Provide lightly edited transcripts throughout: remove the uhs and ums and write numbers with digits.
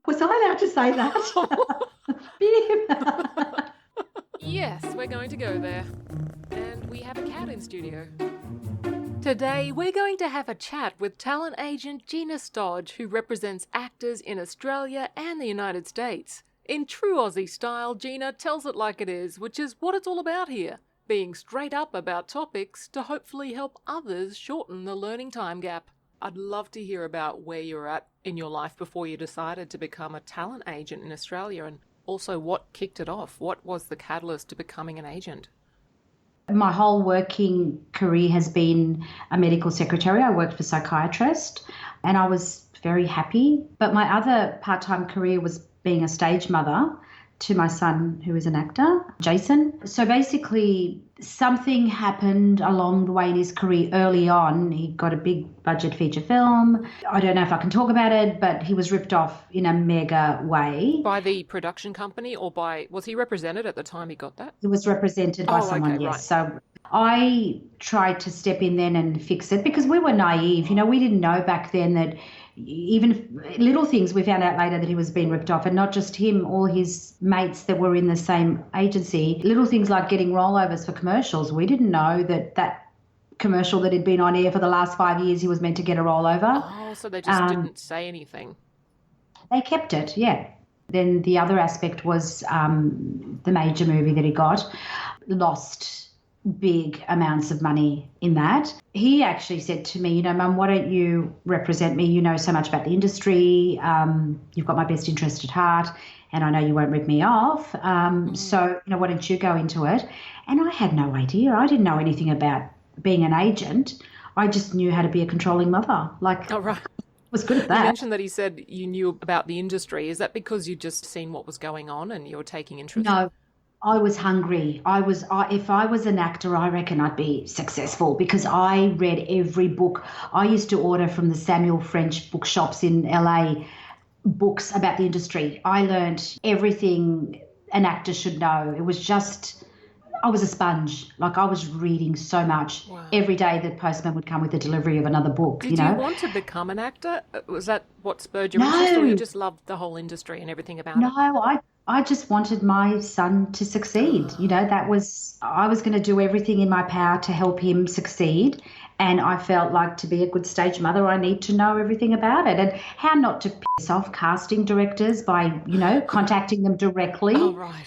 Was I allowed to say that? Bib. Yes, we're going to go there. And we have a cat in studio. Today, we're going to have a chat with talent agent Gina Stoj, who represents actors in Australia and the United States. In true Aussie style, Gina tells it like it is, which is what it's all about here. Being straight up about topics to hopefully help others shorten the learning time gap. I'd love to hear about where you're at in your life before you decided to become a talent agent in Australia, and also what kicked it off. What was the catalyst to becoming an agent? My whole working career has been a medical secretary. I worked for a psychiatrist and I was very happy. But my other part-time career was being a stage mother to my son, who is an actor, Jason. So basically, something happened along the way in his career early on. He got a big budget feature film. I don't know if I can talk about it, but he was ripped off in a mega way. By the production company, or was he represented at the time he got that? It was represented by someone, okay, yes. Right. So I tried to step in then and fix it because we were naive. We didn't know back then that even little things, we found out later that he was being ripped off, and not just him, all his mates that were in the same agency. Little things like getting rollovers for commercials. We didn't know that commercial that had been on air for the last 5 years, he was meant to get a rollover. Oh, so they just didn't say anything. They kept it, yeah. Then the other aspect was the major movie that he got, lost big amounts of money in that. He actually said to me, Mum, why don't you represent me? You know so much about the industry. You've got my best interest at heart, and I know you won't rip me off. So, why don't you go into it? And I had no idea. I didn't know anything about being an agent. I just knew how to be a controlling mother. Oh, right. Was good at that. You mentioned that he said you knew about the industry. Is that because you'd just seen what was going on and you were taking interest? No, I was hungry. If I was an actor, I reckon I'd be successful because I read every book. I used to order from the Samuel French bookshops in LA books about the industry. I learned everything an actor should know. It was just, I was a sponge. Like I was reading so much. Wow. Every day the postman would come with the delivery of another book. Did you want to become an actor? Was that what spurred your interest, or you just loved the whole industry and everything about it? No, I just wanted my son to succeed. I was going to do everything in my power to help him succeed. And I felt like to be a good stage mother, I need to know everything about it and how not to piss off casting directors by, contacting them directly. Oh, right.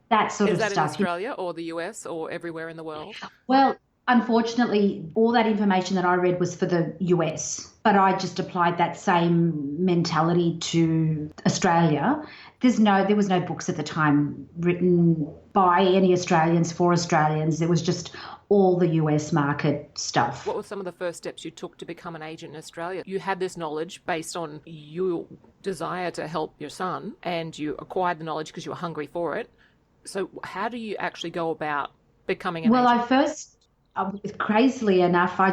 That sort of stuff. Is that in Australia or the US or everywhere in the world? Well, unfortunately, all that information that I read was for the US, but I just applied that same mentality to Australia. There was no books at the time written by any Australians for Australians. It was just all the US market stuff. What were some of the first steps you took to become an agent in Australia? You had this knowledge based on your desire to help your son, and you acquired the knowledge because you were hungry for it. So how do you actually go about becoming an agent? Crazily enough, I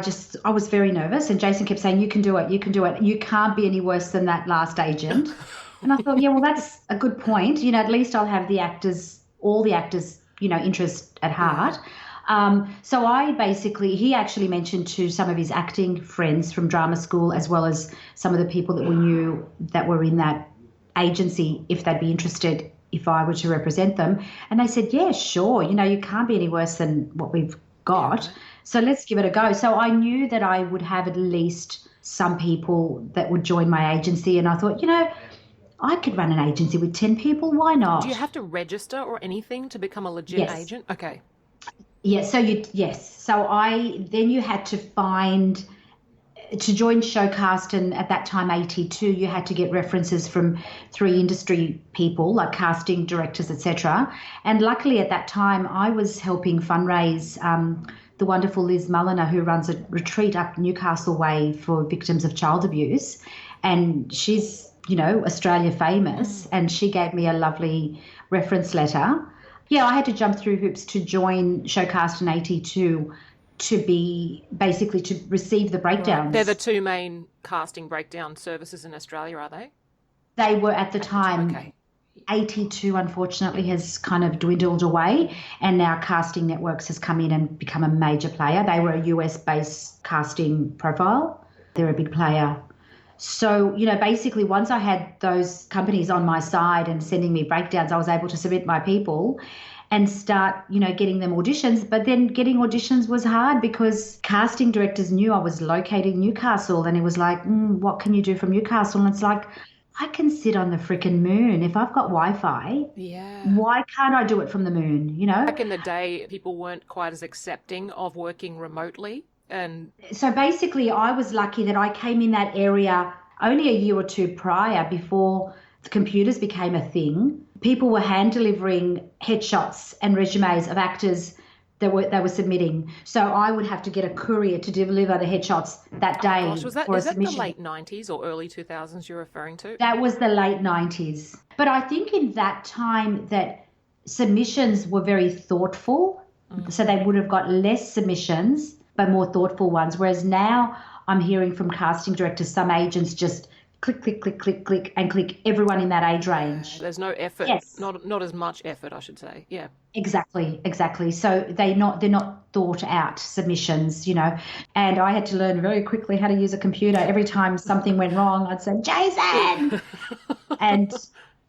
was very nervous, and Jason kept saying, you can do it, you can do it. You can't be any worse than that last agent. And I thought, yeah, well, that's a good point. At least I'll have all the actors, interest at heart. So he actually mentioned to some of his acting friends from drama school, as well as some of the people that we knew that were in that agency, if they'd be interested if I were to represent them. And they said, yeah, sure. You can't be any worse than what we've got. Yeah. So let's give it a go. So I knew that I would have at least some people that would join my agency. And I thought, I could run an agency with 10 people. Why not? Do you have to register or anything to become a legit agent? Okay. Yeah. Then you had to join Showcast, and at that time, AT2, you had to get references from 3 industry people, like casting directors, etc. And luckily at that time, I was helping fundraise the wonderful Liz Mulliner, who runs a retreat up Newcastle Way for victims of child abuse. And she's, Australia famous, and she gave me a lovely reference letter. Yeah, I had to jump through hoops to join Showcast and AT2 to receive the breakdowns. Right. They're the 2 main casting breakdown services in Australia, are they? They were at the time. Okay. AT2, unfortunately, has kind of dwindled away, and now Casting Networks has come in and become a major player. They were a US-based casting profile. They're a big player So, basically once I had those companies on my side and sending me breakdowns, I was able to submit my people and start, getting them auditions. But then getting auditions was hard because casting directors knew I was located in Newcastle, and it was like, what can you do from Newcastle? And it's like, I can sit on the freaking moon. If I've got Wi-Fi, Yeah. why can't I do it from the moon, Back in the day, people weren't quite as accepting of working remotely. And So basically, I was lucky that I came in that area only a year or two prior, before the computers became a thing. People were hand delivering headshots and resumes of actors that they were submitting. So I would have to get a courier to deliver the headshots that oh day gosh, for a is that the submission. late 90s or early 2000s you're referring to? That was the late 90s. But I think in that time that submissions were very thoughtful. So they would have got less submissions, but more thoughtful ones. Whereas now I'm hearing from casting directors, some agents just click, click, click, click, click, and click everyone in that age range. There's no effort, Yes, not as much effort, I should say. Yeah. exactly, exactly. So they're not thought out submissions, And I had to learn very quickly how to use a computer. Every time something went wrong, I'd say, Jason! And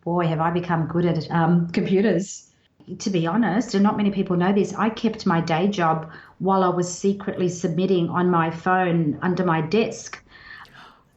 boy, have I become good at computers. To be honest, and not many people know this, I kept my day job while I was secretly submitting on my phone under my desk.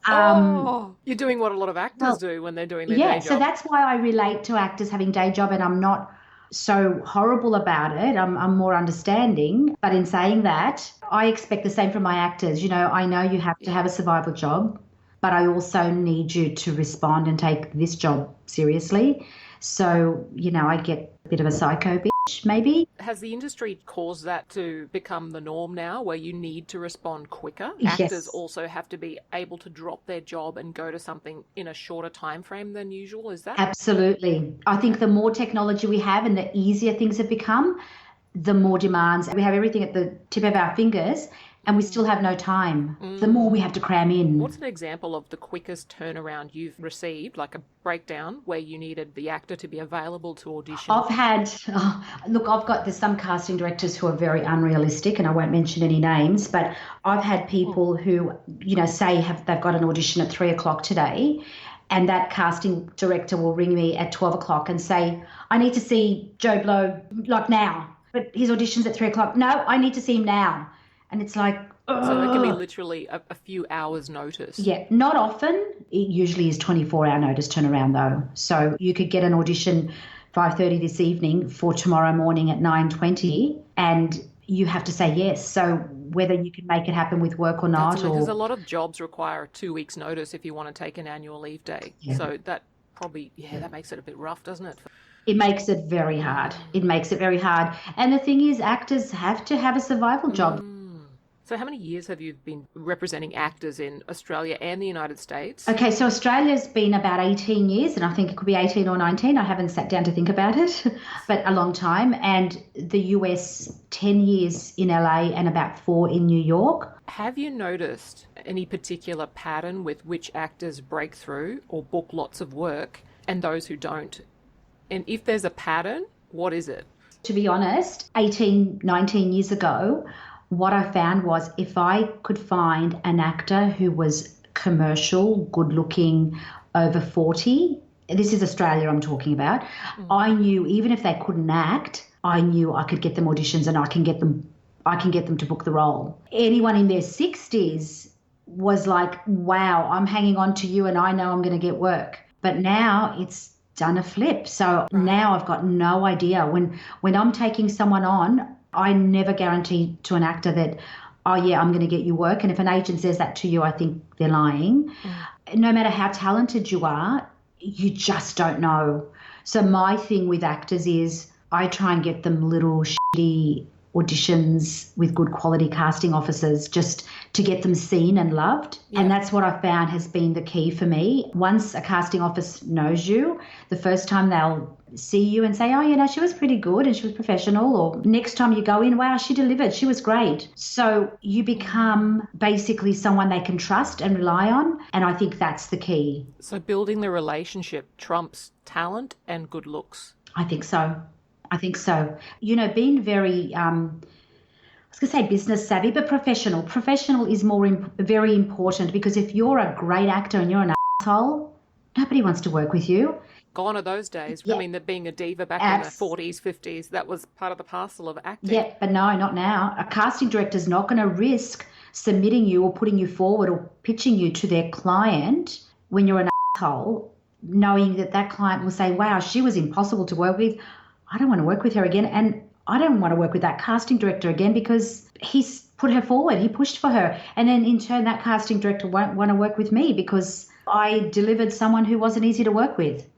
Oh, you're doing what a lot of actors Well, do when they're doing their yeah, day so job. that's why I relate to actors having day job, and I'm not so horrible about it. I'm more understanding. But in saying that, I expect the same from my actors. I know you have to Yeah. have a survival job, but I also need you to respond and take this job seriously. So, I get a bit of a psycho bitch, maybe. Has the industry caused that to become the norm now, where you need to respond quicker? Actors Yes. also have to be able to drop their job and go to something in a shorter time frame than usual. Is that Absolutely. I okay? think the more technology we have and the easier things have become, the more demands. We have everything at the tip of our fingers and we still have no time. The more we have to cram What's in. an example of the quickest turnaround you've received, like a breakdown where you needed the actor to be available to audition? Look, there's some casting directors who are very unrealistic, and I won't mention any names, but I've had people who, they've got an audition at 3 o'clock today, and that casting director will ring me at 12 o'clock and say, I need to see Joe Blow like now, but his audition's at 3 o'clock. No, I need to see him now. And it's like, So it can be ugh. literally a few hours' notice. Yeah, not often. It usually is 24-hour notice turnaround though. So you could get an audition 5:30 this evening for tomorrow morning at 9:20, and you have to say yes. So whether you can make it happen with work or That's not, amazing because a or lot of jobs require 2 weeks' notice if you want to take an annual leave day. yeah, So that probably, yeah, that makes it a bit rough, doesn't it? it makes it very hard. It makes it very hard. And the thing is, actors have to have a survival job. So how many years have you been representing actors in Australia and the United States? Okay, so Australia's been about 18 years, and I think it could be 18 or 19. I haven't sat down to think about it, but a long time. And the US, 10 years in LA and about 4 in New York. Have you noticed any particular pattern with which actors break through or book lots of work and those who don't? And if there's a pattern, what is it? To be honest, 18, 19 years ago, what I found was if I could find an actor who was commercial, good looking, over 40, this is Australia I'm talking about, I knew even if they couldn't act, I knew I could get them auditions and I can get them to book the role. Anyone in their 60s was like, wow, I'm hanging on to you and I know I'm going to get work. But now it's done a flip. So Right. now I've got no idea. When I'm taking someone on, I never guarantee to an actor that, oh yeah, I'm going to get you work. And if an agent says that to you, I think they're lying. No matter how talented you are, you just don't know. So my thing with actors is I try and get them little shitty auditions with good quality casting officers just to get them seen and loved. And Yeah. that's what I found has been the key for me. Once a casting office knows you, the first time they'll see you and say, oh, she was pretty good and she was professional. Or next time you go in, wow, she delivered. She was great. So you become basically someone they can trust and rely on. And I think that's the key. So building the relationship trumps talent and good looks. I think so. I think so. Being very, was going to say business savvy, but professional. Professional is very important, because if you're a great actor and you're an asshole, nobody wants to work with you. Gone are those days. I Yeah, mean, that being a diva back in the abs- 40s, 50s, that was part of the parcel of acting. yeah, but no, not now. A casting director's not going to risk submitting you or putting you forward or pitching you to their client when you're an asshole, knowing that that client will say, wow, she was impossible to work with. I don't want to work with her again. And I don't want to work with that casting director again, because he's put her forward. He pushed for her. And then in turn, that casting director won't want to work with me because I delivered someone who wasn't easy to work with.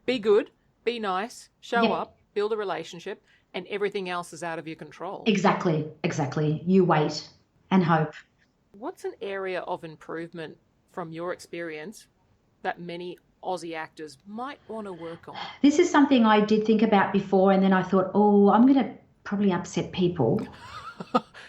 Be good, be nice, show Yeah. up, build a relationship, and everything else is out of your control. Exactly. You wait and hope. What's an area of improvement from your experience that many Aussie actors might want to work on? This is something I did think about before, and then I thought, oh, I'm going to probably upset people.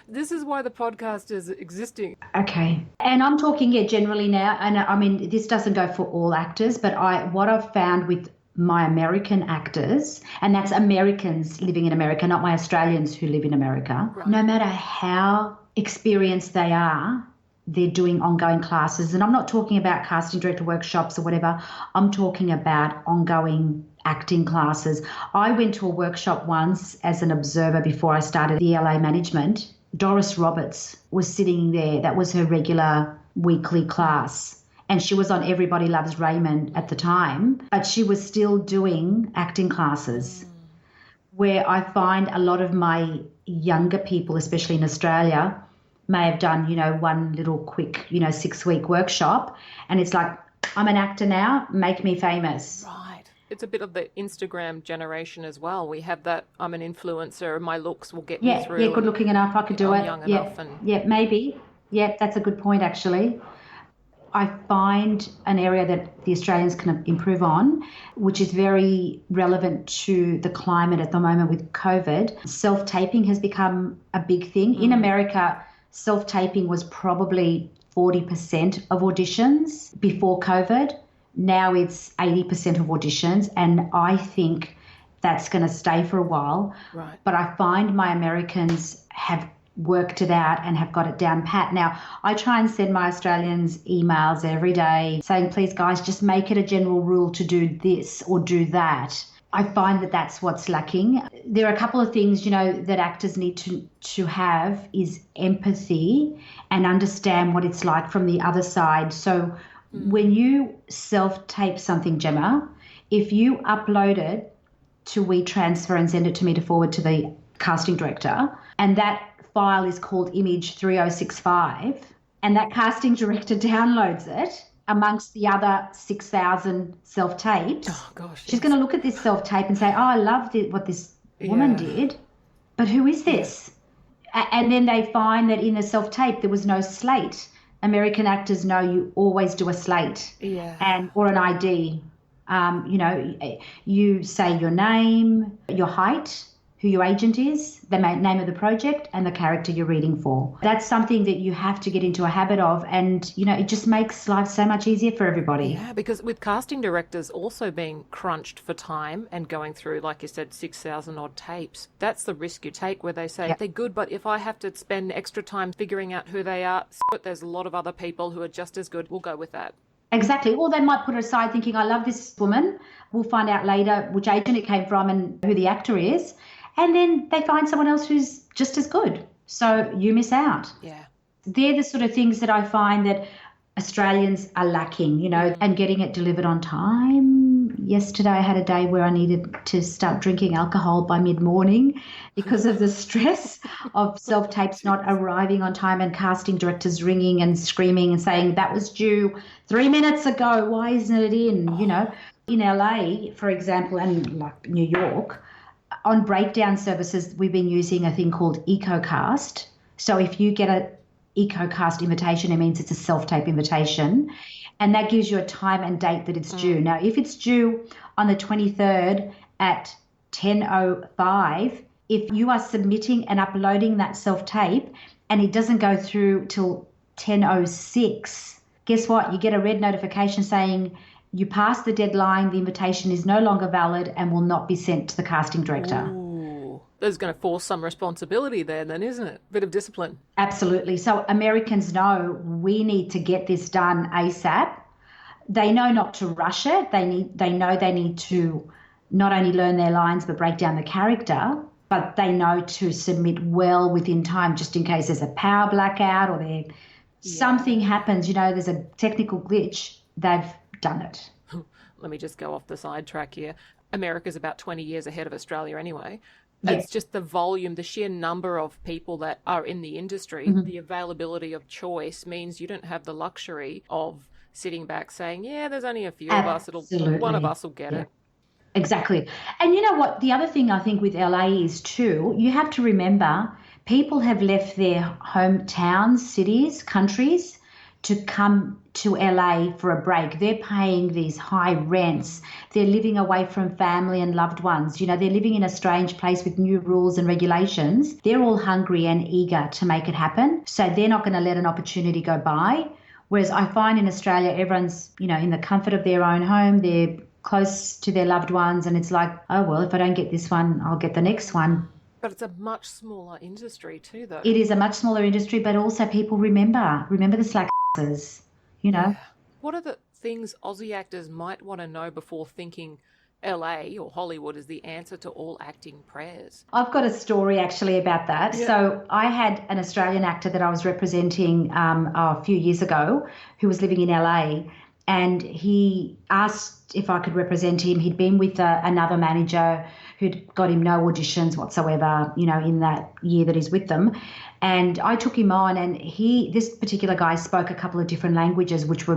This is why the podcast is existing. Okay. And I'm talking generally now, and I mean, this doesn't go for all actors, but what I've found with my American actors, and that's Americans living in America, not my Australians who live in America, Right. no matter how experienced they are, they're doing ongoing classes. And I'm not talking about casting director workshops or whatever. I'm talking about ongoing acting classes. I went to a workshop once as an observer before I started the LA management. Doris Roberts was sitting there. That was her regular weekly class. And she was on Everybody Loves Raymond at the time, but she was still doing acting classes. Where I find a lot of my younger people, especially in Australia, may have done, one little quick, 6-week workshop. And it's like, I'm an actor now, make me famous. Right. It's a bit of the Instagram generation as well. We have that, I'm an influencer, my looks will get me through. Yeah, good looking enough, I could do I'm it. young Yeah, enough. yeah, maybe. Yeah, that's a good point, actually. I find an area that the Australians can improve on, which is very relevant to the climate at the moment with COVID. Self-taping has become a big thing. In America, self-taping was probably 40% of auditions before COVID. Now it's 80% of auditions, and I think that's going to stay for a while. Right. But I find my Americans have worked it out and have got it down pat. Now, I try and send my Australians emails every day saying, please, guys, just make it a general rule to do this or do that. I find that that's what's lacking. There are a couple of things, that actors need to have is empathy and understand what it's like from the other side. So when you self-tape something, Gemma, if you upload it to WeTransfer and send it to me to forward to the casting director, and that file is called image 3065, and that casting director downloads it amongst the other 6,000 self-tapes. Oh, gosh. She's going to look at this self-tape and say, oh, I love what this woman did, but who is this? And then they find that in the self-tape there was no slate. American actors know you always do a slate or an ID. You say your name, your height, who your agent is, the name of the project, and the character you're reading for. That's something that you have to get into a habit of, and, it just makes life so much easier for everybody. Yeah, because with casting directors also being crunched for time and going through, like you said, 6,000 odd tapes, that's the risk you take where they say, they're good, but if I have to spend extra time figuring out who they are, there's a lot of other people who are just as good, we'll go with that. Exactly. Or they might put it aside thinking, I love this woman. We'll find out later which agent it came from and who the actor is. And then they find someone else who's just as good. So you miss out. Yeah. They're the sort of things that I find that Australians are lacking, and getting it delivered on time. Yesterday I had a day where I needed to start drinking alcohol by mid-morning because of the stress of self-tapes not arriving on time and casting directors ringing and screaming and saying, that was due 3 minutes ago. Why isn't it in? In LA, for example, and like New York, on breakdown services, we've been using a thing called EcoCast. So if you get a EcoCast invitation, it means it's a self-tape invitation. And that gives you a time and date that it's due. Now, if it's due on the 23rd at 10:05, if you are submitting and uploading that self-tape and it doesn't go through till 10:06, guess what? You get a red notification saying you passed the deadline, the invitation is no longer valid and will not be sent to the casting director. Ooh. There's going to force some responsibility there then, isn't it? Bit of discipline. Absolutely. So Americans know we need to get this done ASAP. They know not to rush it. They know they need to not only learn their lines but break down the character, but they know to submit well within time just in case there's a power blackout or something happens, there's a technical glitch. They've done it. Let me just go off the sidetrack here. America's about 20 years ahead of Australia anyway. Yes. It's just the volume, the sheer number of people that are in the industry, the availability of choice means you don't have the luxury of sitting back saying, yeah, there's only a few of us. One of us will get it. Exactly. And you know what? The other thing I think with LA is too, you have to remember people have left their hometowns, cities, countries to come to LA for a break. They're paying these high rents. They're living away from family and loved ones. They're living in a strange place with new rules and regulations. They're all hungry and eager to make it happen. So they're not going to let an opportunity go by. Whereas I find in Australia, everyone's, in the comfort of their own home. They're close to their loved ones. And it's like, oh, well, if I don't get this one, I'll get the next one. But it's a much smaller industry too, though. It is a much smaller industry, but also people remember the slack asses, Yeah. What are the things Aussie actors might want to know before thinking LA or Hollywood is the answer to all acting prayers? I've got a story actually about that. Yeah. So I had an Australian actor that I was representing a few years ago who was living in LA, and he asked if I could represent him. He'd been with another manager who'd got him no auditions whatsoever, in that year that he's with them. And I took him on, and this particular guy spoke a couple of different languages, which were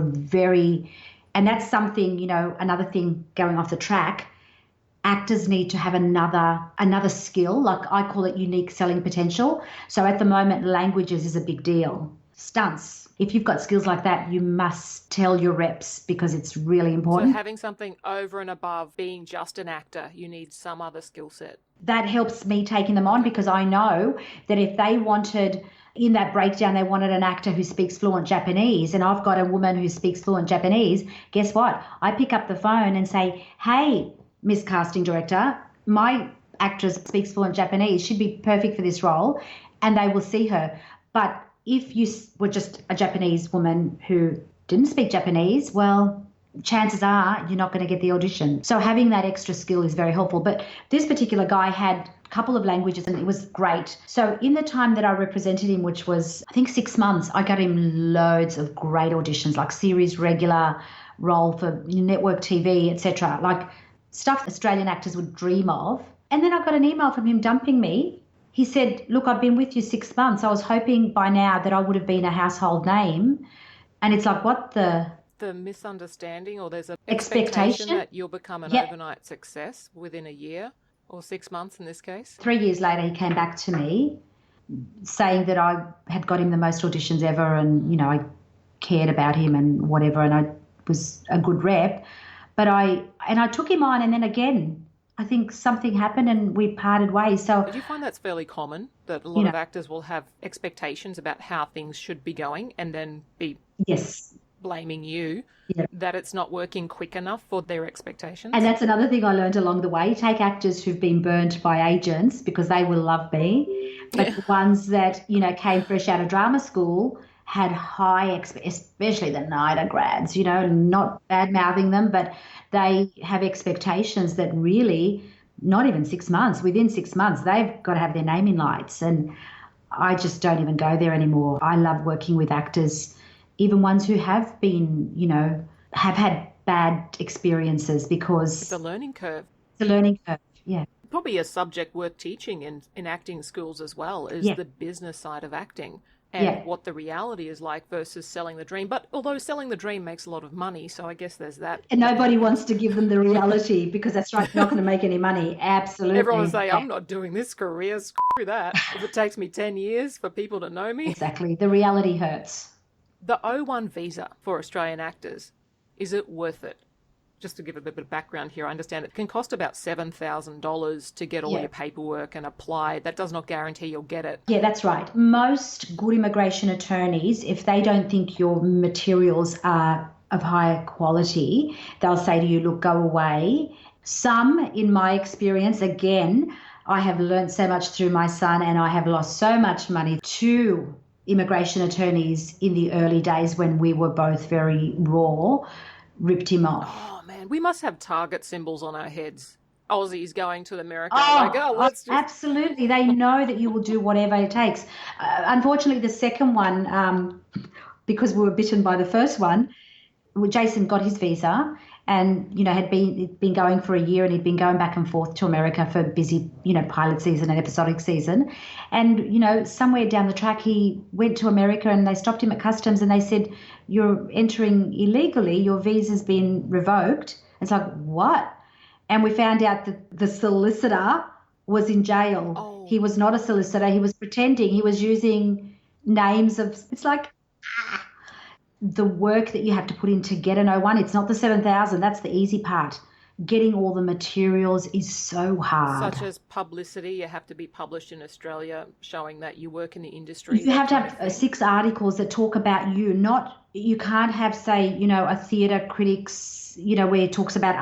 and that's something, another thing going off the track. Actors need to have another skill, like I call it unique selling potential. So at the moment, languages is a big deal. Stunts. If you've got skills like that, you must tell your reps because it's really important. So having something over and above being just an actor, you need some other skill set. That helps me taking them on because I know that if they wanted, in that breakdown, they wanted an actor who speaks fluent Japanese, and I've got a woman who speaks fluent Japanese, guess what? I pick up the phone and say, hey, Miss Casting Director, my actress speaks fluent Japanese. She'd be perfect for this role, and they will see her. But if you were just a Japanese woman who didn't speak Japanese, well, chances are you're not going to get the audition. So having that extra skill is very helpful. But this particular guy had a couple of languages and it was great. So in the time that I represented him, which was, I think, 6 months, I got him loads of great auditions, like series regular role for network TV, etc., like stuff Australian actors would dream of. And then I got an email from him dumping me. He said, look, I've been with you 6 months. I was hoping by now that I would have been a household name. And it's like, what the misunderstanding, or there's an expectation that you'll become an overnight success within a year or 6 months in this case? 3 years later, he came back to me saying that I had got him the most auditions ever and, I cared about him and whatever, and I was a good rep. But I took him on, and then again, I think something happened and we parted ways. So do you find that's fairly common, that a lot of actors will have expectations about how things should be going and then be blaming you that it's not working quick enough for their expectations? And that's another thing I learned along the way. Take actors who've been burnt by agents because they will love me. But the ones that, came fresh out of drama school had high, especially the NIDA grads, not bad-mouthing them, but they have expectations that really, not even 6 months, within 6 months, they've got to have their name in lights. And I just don't even go there anymore. I love working with actors, even ones who have been, have had bad experiences because... It's a learning curve. It's a learning curve, yeah. Probably a subject worth teaching in acting schools as well is the business side of acting. And what the reality is like versus selling the dream. But although selling the dream makes a lot of money, so I guess there's that. And nobody wants to give them the reality because that's right, not going to make any money. Absolutely. Everyone will say, I'm not doing this career, screw that. If it takes me 10 years for people to know me. Exactly. The reality hurts. The O1 visa for Australian actors, is it worth it? Just to give a bit of background here, I understand it can cost about $7,000 to get all your paperwork and apply. That does not guarantee you'll get it. Yeah, that's right. Most good immigration attorneys, if they don't think your materials are of higher quality, they'll say to you, look, go away. Some, in my experience, again, I have learned so much through my son, and I have lost so much money to immigration attorneys in the early days when we were both very raw, ripped him off. Oh man, we must have target symbols on our heads. Aussies going to America, like, Oh, oh, oh, let's just. absolutely. They know that you will do whatever it takes. Unfortunately, the second one, because we were bitten by the first one, Jason got his visa and, had been going for a year, and he'd been going back and forth to America for busy, pilot season and episodic season. And, somewhere down the track, he went to America and they stopped him at customs and they said, "You're entering illegally. Your visa's been revoked." It's like, what? And we found out that the solicitor was in jail. Oh, He was not a solicitor. He was pretending. He was using names of, it's like, the work that you have to put in to get an O1. It's not the 7,000. That's the easy part. Getting all the materials is so hard. such as publicity, you have to be published in Australia showing that you work in the industry. You have to have 6 articles that talk about you. You can't have, say, a theatre critics, where it talks about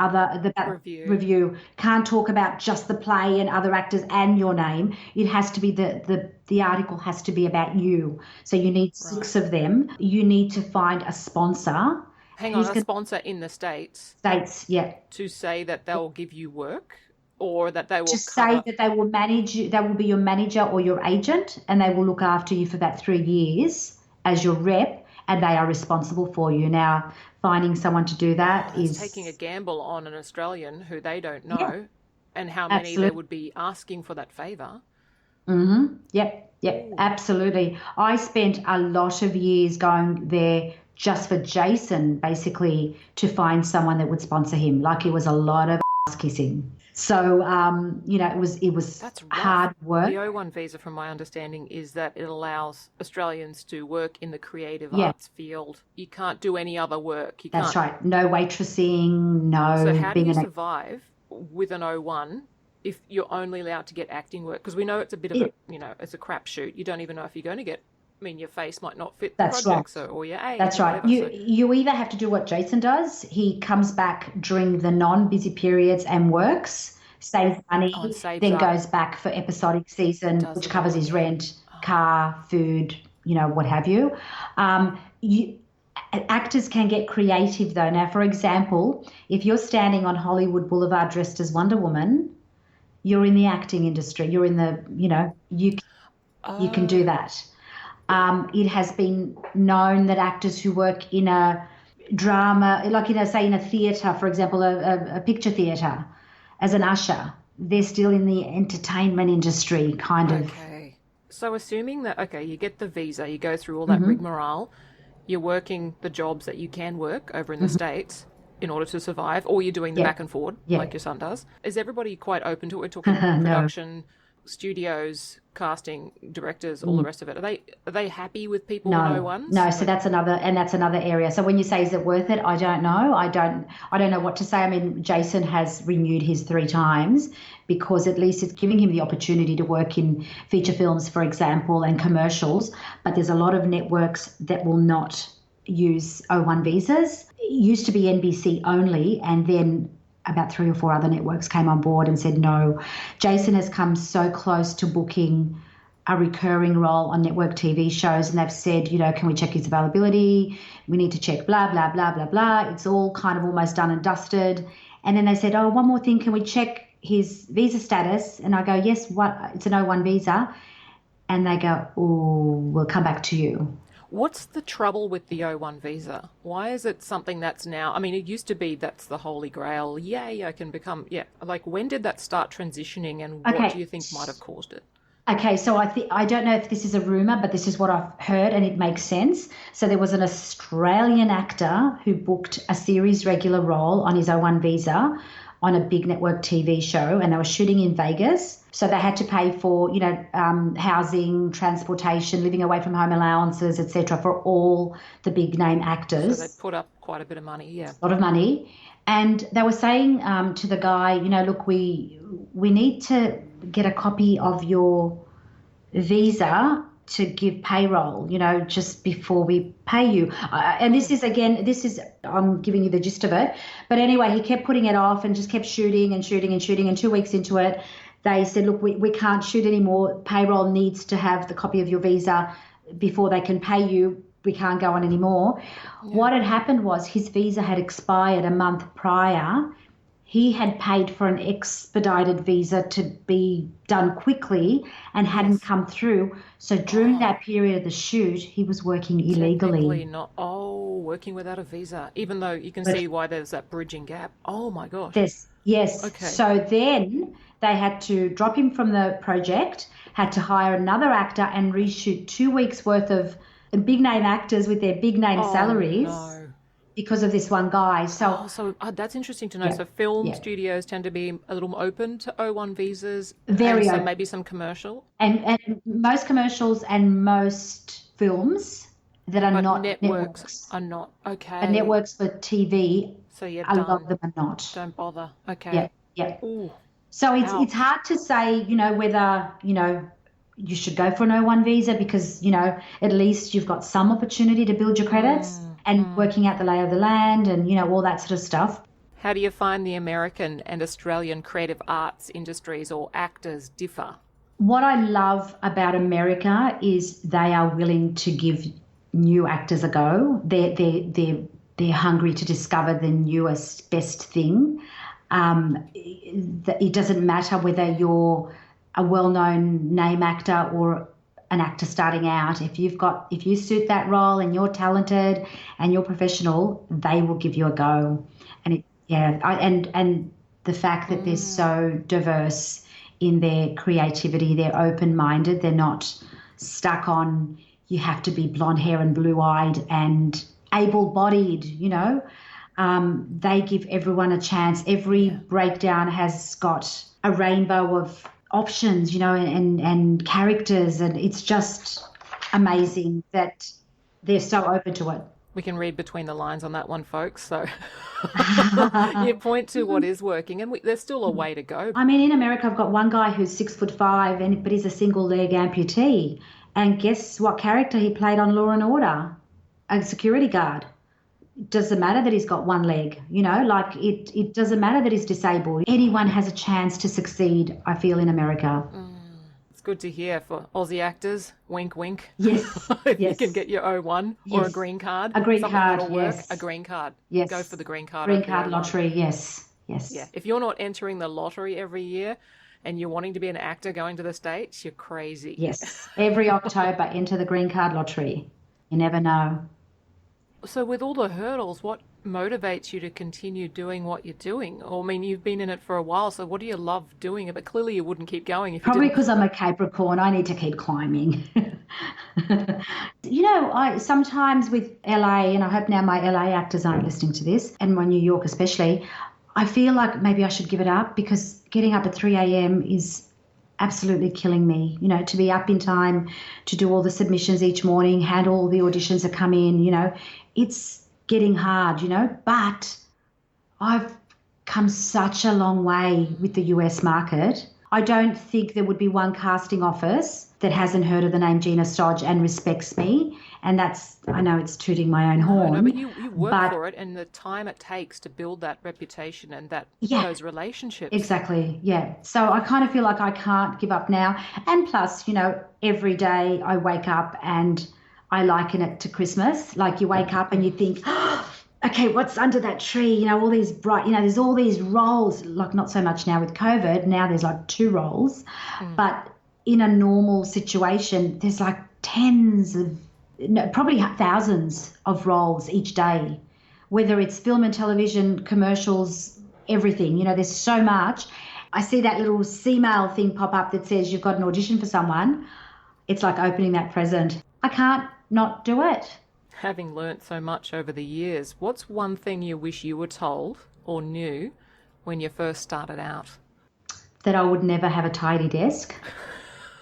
review. Can't talk about just the play and other actors and your name. It has to be the article has to be about you. So you need 6 of them. You need to find a sponsor. Hang on, a sponsor in the States. States, yeah. To say that they'll give you work, or that they will say that they will manage you, they will be your manager or your agent, and they will look after you for that 3 years as your rep, and they are responsible for you. Now, finding someone to do that is taking a gamble on an Australian who they don't know, and how many absolutely. they would be asking for that favour. Mm-hmm. Yep, absolutely. I spent a lot of years going there just for Jason, basically, to find someone that would sponsor him. Like, it was a lot of ass kissing. So, it was That's hard work. The O1 visa, from my understanding, is that it allows Australians to work in the creative arts field. You can't do any other work. That's right. No waitressing, no. So how do you survive with an O1 if you're only allowed to get acting work? Because we know it's a bit of it's a crapshoot. You don't even know if you're going to get. I mean, your face might not fit the project, or your age. That's right. You either have to do what Jason does. He comes back during the non-busy periods and works, saves money, then goes back for episodic season, which covers his rent, car, food, what have you. Actors can get creative, though. Now, for example, if you're standing on Hollywood Boulevard dressed as Wonder Woman, you're in the acting industry. You're in the, you can do that. It has been known that actors who work in a drama, like, say in a theatre, for example, a picture theatre, as an usher, they're still in the entertainment industry, kind of. Okay. So assuming that, you get the visa, you go through all that rigmarole, you're working the jobs that you can work over in the States in order to survive, or you're doing the back and forward, like your son does. Is everybody quite open to it? We're talking production, studios, casting, directors, all the rest of it. Are they happy with people in O1s? No, so that's another area. So when you say, is it worth it? I don't know. I don't know what to say. I mean, Jason has renewed his 3 times because at least it's giving him the opportunity to work in feature films, for example, and commercials. But there's a lot of networks that will not use O1 visas. It used to be NBC only, and then about 3 or 4 other networks came on board and said no. Jason has come so close to booking a recurring role on network TV shows, and they've said, can we check his availability? We need to check blah, blah, blah, blah, blah. It's all kind of almost done and dusted. And then they said, oh, one more thing, can we check his visa status? And I go, yes, what? It's an O1 visa. And they go, oh, we'll come back to you. What's the trouble with the O1 visa? Why is it something that's now, I mean, it used to be that's the holy grail. Yay, I can become, Like, when did that start transitioning, and what do you think might have caused it? Okay, so I don't know if this is a rumour, but this is what I've heard, and it makes sense. So there was an Australian actor who booked a series regular role on his O1 visa on a big network TV show, and they were shooting in Vegas. So they had to pay for, housing, transportation, living away from home allowances, etc., for all the big name actors. So they put up quite a bit of money, yeah. A lot of money. And they were saying to the guy, look, we need to get a copy of your visa to give payroll, just before we pay you. And I'm giving you the gist of it. But anyway, he kept putting it off and just kept shooting. And 2 weeks into it, they said, look, we can't shoot anymore. Payroll needs to have the copy of your visa before they can pay you. We can't go on anymore. Yeah. What had happened was his visa had expired a month prior. He had paid for an expedited visa to be done quickly and hadn't come through. So during that period of the shoot, he was working illegally. Technically not. Oh, working without a visa, even though you can see why there's that bridging gap. Oh my gosh. Yes. Okay. So then they had to drop him from the project, had to hire another actor and reshoot 2 weeks worth of big name actors with their big name salaries. No. Because of this one guy. So that's interesting to know. So film studios tend to be a little open to O1 visas. Very and open. Maybe some commercial. And most commercials and most films that are not networks are not. Okay. And networks for TV, so a lot of them are not. Don't bother. Okay. Yeah. Ooh. So it's hard to say, whether, you should go for an O1 visa because, at least you've got some opportunity to build your credits and working out the lay of the land and, all that sort of stuff. How do you find the American and Australian creative arts industries or actors differ? What I love about America is they are willing to give new actors a go. They're hungry to discover the newest, best thing. It doesn't matter whether you're a well-known name actor or an actor starting out. If you suit that role and you're talented and you're professional, they will give you a go. And and the fact that they're so diverse in their creativity, they're open-minded, they're not stuck on you have to be blonde hair and blue-eyed and able-bodied, they give everyone a chance. Every breakdown has got a rainbow of options, and characters, and it's just amazing that they're so open to it. We can read between the lines on that one, folks. So you point to what is working, and there's still a way to go. I mean, in America, I've got one guy who's 6'5", but he's a single leg amputee. And guess what character he played on Law and Order? A security guard. It doesn't matter that he's got one leg, it doesn't matter that he's disabled. Anyone has a chance to succeed, I feel, in America. It's good to hear for Aussie actors. Wink, wink. Yes. If you can get your O1 or a green card. A green card, that'll work. A green card. Yes. Go for the green card. Green card lottery, yes. Yeah. If you're not entering the lottery every year and you're wanting to be an actor going to the States, you're crazy. Yes. Every October, enter the green card lottery. You never know. So with all the hurdles, what motivates you to continue doing what you're doing? Or, I mean, you've been in it for a while, so what do you love doing? But clearly you wouldn't keep going if you Probably because I'm a Capricorn. I need to keep climbing. I sometimes with LA, and I hope now my LA actors aren't listening to this, and my New York especially, I feel like maybe I should give it up because getting up at 3 a.m. is absolutely killing me, to be up in time to do all the submissions each morning, handle all the auditions that come in, it's getting hard, but I've come such a long way with the US market. I don't think there would be one casting office that hasn't heard of the name Gina Stoj and respects me. And I know it's tooting my own horn. No, but you work for it, and the time it takes to build that reputation and those relationships. Exactly, yeah. So I kind of feel like I can't give up now. And plus, every day I wake up and I liken it to Christmas. Like you wake up and you think, okay, what's under that tree? All these bright, there's all these roles, like not so much now with COVID. Now there's like 2 roles. But in a normal situation, there's like probably thousands of roles each day, whether it's film and television, commercials, everything. There's so much. I see that little C-mail thing pop up that says you've got an audition for someone. It's like opening that present. I can't not do it. Having learnt so much over the years, what's one thing you wish you were told or knew when you first started out? That I would never have a tidy desk.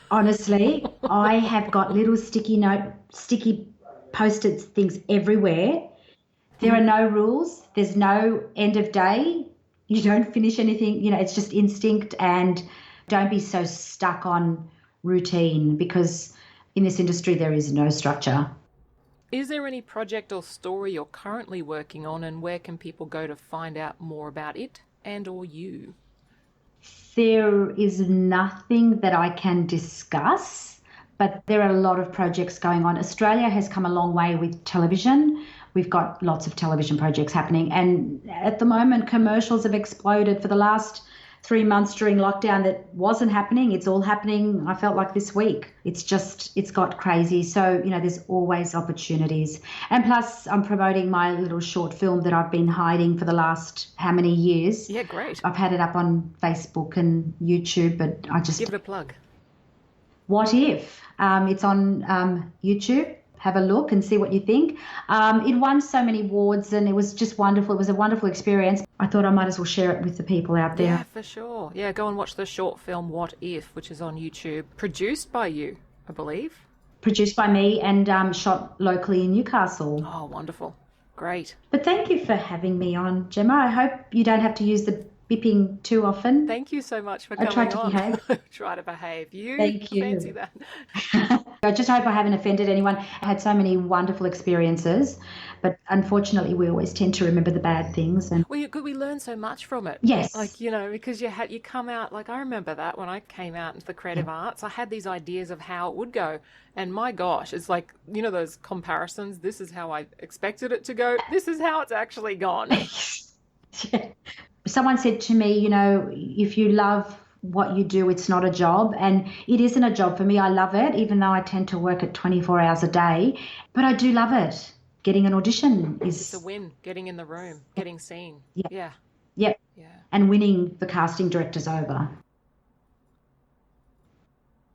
Honestly, I have got little sticky post-it things everywhere. There are no rules. There's no end of day. You don't finish anything. It's just instinct, and don't be so stuck on routine because in this industry there is no structure. Is there any project or story you're currently working on, and where can people go to find out more about it and or you? There is nothing that I can discuss, but there are a lot of projects going on. Australia has come a long way with television. We've got lots of television projects happening. And at the moment, commercials have exploded for the last 3 months during lockdown. That wasn't happening. It's all happening, I felt like this week. It's got crazy. So, there's always opportunities. And plus, I'm promoting my little short film that I've been hiding for the last how many years. Yeah, great. I've had it up on Facebook and YouTube, but I just... Give it a plug. What If? It's on YouTube. Have a look and see what you think. It won so many awards and it was just wonderful. It was a wonderful experience. I thought I might as well share it with the people out there. Yeah, for sure. Yeah, go and watch the short film What If, which is on YouTube. Produced by you, I believe. Produced by me and shot locally in Newcastle. Oh, wonderful. Great. But thank you for having me on, Gemma. I hope you don't have to use the bipping too often. Thank you so much for coming on. I tried to behave. Try to behave. Thank you. Fancy that. I just hope I haven't offended anyone. I had so many wonderful experiences, but unfortunately we always tend to remember the bad things. And we learn so much from it. Yes. Because you come out, like I remember that when I came out into the creative arts, I had these ideas of how it would go. And my gosh, it's like, those comparisons. This is how I expected it to go. This is how it's actually gone. Yeah. Someone said to me, if you love what you do, it's not a job. And it isn't a job for me. I love it, even though I tend to work at 24 hours a day. But I do love it. Getting an audition is... It's a win. Getting in the room, getting seen. Yeah. Yeah. Yep. Yeah. And winning the casting directors over.